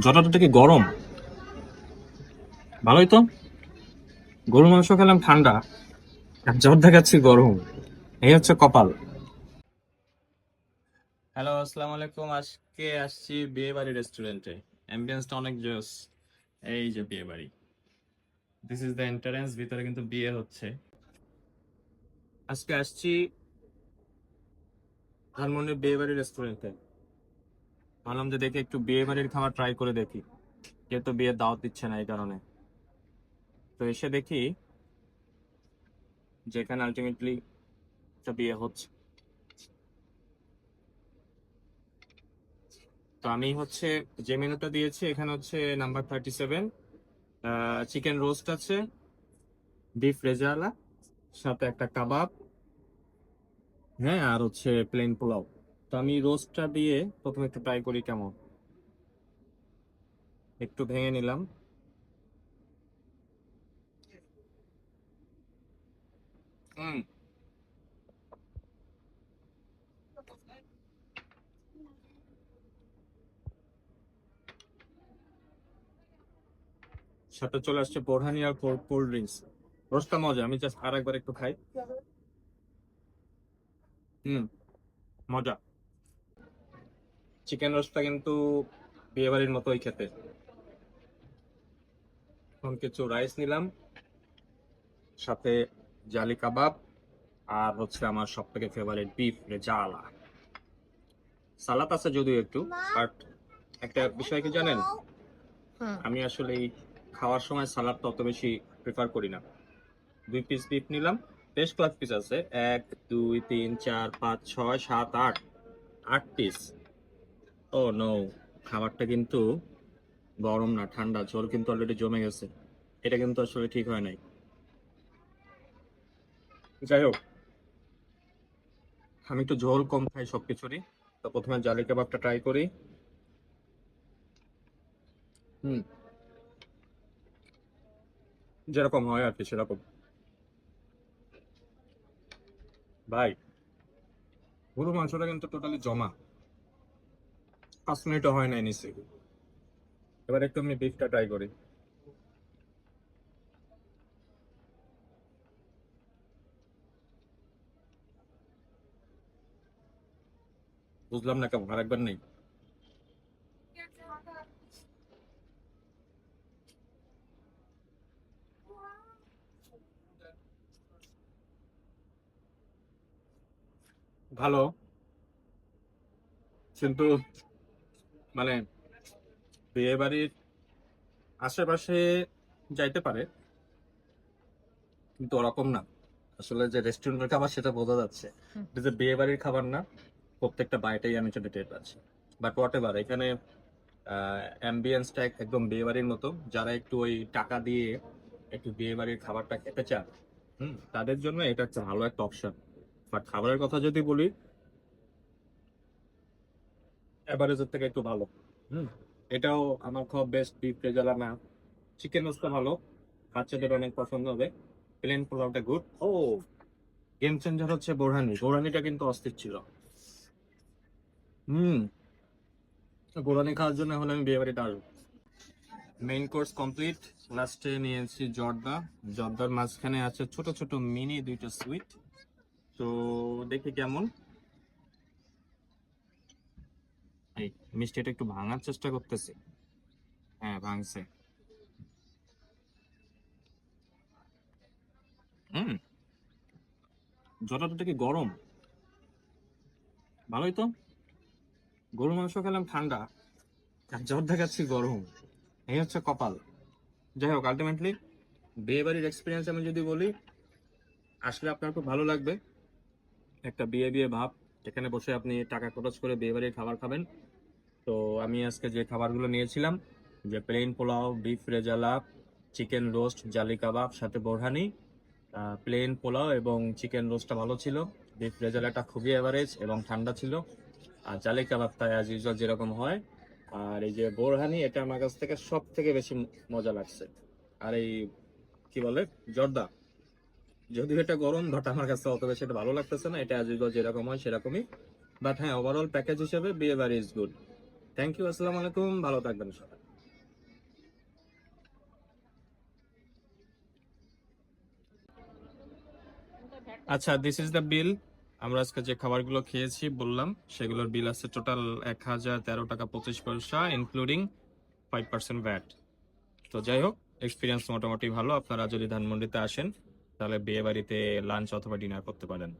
জটাটা কি গরম? ভালোই তো। গরুর মাংস খেলাম ঠান্ডা, আর জ্বর দেখাচ্ছি গরম। এই হচ্ছে কপাল। হ্যালো, আসসালামু আলাইকুম। আজকে আসছি বিয়ে বাড়ি রেস্টুরেন্টে। অ্যাম্বিয়েন্সটা অনেক জোস। এই যে বিয়ে বাড়ি, দিস ইজ দ্য এন্ট্রান্স। ভিতরে কিন্তু বিয়ে হচ্ছে। আজকে আসছি ধানমন্ডির বিয়ে বাড়ি রেস্টুরেন্টে। ভাবলাম যে দেখি একটু বিয়ে বাড়ির খাবার ট্রাই করে দেখি, যেহেতু বিয়ের দাওয়াত দিচ্ছে না এই কারণে। তো এসে দেখি যেখানে আলটিমেটলি একটা বিয়ে হচ্ছে। তো আমি হচ্ছে যে মেনুটা দিয়েছি এখানে হচ্ছে নাম্বার 37, চিকেন রোস্ট আছে, বিফ রেজালা, সাথে একটা কাবাব, হ্যাঁ, আর হচ্ছে প্লেন পোলাও। তো আমি রোস্টটা দিয়ে প্রথমে একটু ট্রাই করি কেমন। একটু ভেঙে নিলাম। হুম, সাথে চলে আসছে বোরহানি আর কোল্ড ড্রিঙ্কস। রোস্টটা মজা, আমি জাস্ট আর একবার একটু খাই। হুম, মজা। চিকেন রোস্টটা কিন্তু বিয়ে বাড়ির মতোই খেতে। এখন কিছু রাইস নিলাম, সাথে জালি কাবাব, আর হচ্ছে আমার সব থেকে ফেভারিট বিফ রেজালা। সালাদ আছে যদিও একটু, বাট একটা বিষয় কি জানেন, আমি আসলে এই খাওয়ার সময় সালাদটা অত বেশি প্রেফার করি না। 2 পিস বিফ নিলাম, বেশ কয়েক পিস আছে, 1 2 3 4 5 6 7 8, 8 পিস। ও নো, খাবারটা কিন্তু গরম না, ঠান্ডা। ঝোল কিন্তু অলরেডি জমে গেছে। এটা কিন্তু আসলে ঠিক হয় নাই। যাই হোক, আমি একটু ঝোল কম খাই সবকিছুরই। তো প্রথমে জালি কাবাবটা ট্রাই করি। হুম, যেরকম হয় আর কি সেরকম। ভাই, গরু মাংসটা কিন্তু টোটালি জমা, 5 মিনিটও হয় নাই নিশ্চয়ই। এবার একটু আমি বিফটা ট্রাই করি। বুঝলাম না কেমন, আরেকবার নেই। ভালো, কিন্তু মানে বিয়ে বাড়ির আশেপাশে যাইতে পারে, কিন্তু ওরকম না। আসলে যে রেস্টুরেন্টের খাবার সেটা বোঝা যাচ্ছে, এটা যে বিয়ে বাড়ির খাবার না। প্রত্যেকটা বাইটেই আমি সেটা টের পাচ্ছি। বাট হোয়াট এভার, এখানে অ্যাম্বিয়েন্সটা একদম বিয়ে বাড়ির মতো। যারা একটু ওই টাকা দিয়ে একটু বিয়ে বাড়ির খাবারটা খেতে চান, তাদের জন্য এটা একটা ভালো একটা অপশন। বাট খাবারের কথা যদি বলি, এভারেজের থেকে একটু ভালো। হুম, এটাও আমার খুব বেস্ট বিফ রেজালা না। চিকেন রোস্টটা ভালো, বাচ্চাদের অনেক পছন্দ হবে। প্লেন পোলাওটা গুড। ও, গেম চেঞ্জার হচ্ছে বোরহানি। বোরহানিটা কিন্তু অস্থির ছিল। হুম, বোরহানি খাওয়ার জন্য হলে আমি বিয়ে বাড়িতে আসবো। Main course complete. লাস্টে নিয়েছি জর্দা। জর্দার মাঝখানে আছে ছোট ছোট মিনি 2টা সুইট। তো দেখি কেমন। এই মিষ্টিটা একটু ভাঙার চেষ্টা করতেছি। হ্যাঁ, ভাঙছে। হুম, জর্দাটা কি গরম? ভালোই তো। গরুর মাংস খেলাম ঠান্ডা, আর জ্বর দেখাচ্ছি গরম। এই হচ্ছে কপাল। যাই হোক, আলটিমেটলি বিয়ে বাড়ির এক্সপিরিয়েন্স আমি যদি বলি, আসলে আপনার খুব ভালো লাগবে। একটা বিয়ে বিয়ে ভাব, এখানে বসে আপনি টাকা খরচ করে বিয়ে বাড়ির খাবার খাবেন। তো আমি আজকে যে খাবারগুলো নিয়েছিলাম, যে plain pulao, beef rezala, chicken roast, jali kebab, সাথে বোরহানি। প্লেন পোলাও এবং চিকেন রোস্টটা ভালো ছিল। বিফ রেজালাটা খুবই এভারেজ এবং ঠান্ডা ছিল। আর জালি কাবাবটা অ্যাজ ইউজুয়াল যেরকম হয়। আর এই যে বোরহানি, এটা আমার কাছ থেকে সব থেকে বেশি মজা লাগছে। আর এই কি বলে, জর্দা, যদিও এটা গরম, বাট আমার কাছে অত বেশি এটা ভালো লাগতেছে না। এটা অ্যাজ ইউজুয়াল যেরকম হয় সেরকমই। বাট হ্যাঁ, ওভারঅল প্যাকেজ হিসেবে বিয়ে বাড়ি ইজ গুড। থ্যাংক ইউ, আসসালামু আলাইকুম, ভালো থাকবেন সবাই। আচ্ছা, দিস ইজ দ্য বিল। আমরা আজকে যে খাবারগুলো খেয়েছি বললাম, সেগুলোর বিল আছে টোটাল 1013 টাকা 25 পয়সা, ইনক্লুডিং 5% ভ্যাট। তো যাই হোক, এক্সপিরিয়েন্স মোটামুটি ভালো। আপনারা যদি ধানমন্ডিতে আসেন তাহলে বিয়ে বাড়িতে লাঞ্চ অথবা ডিনার করতে পারেন।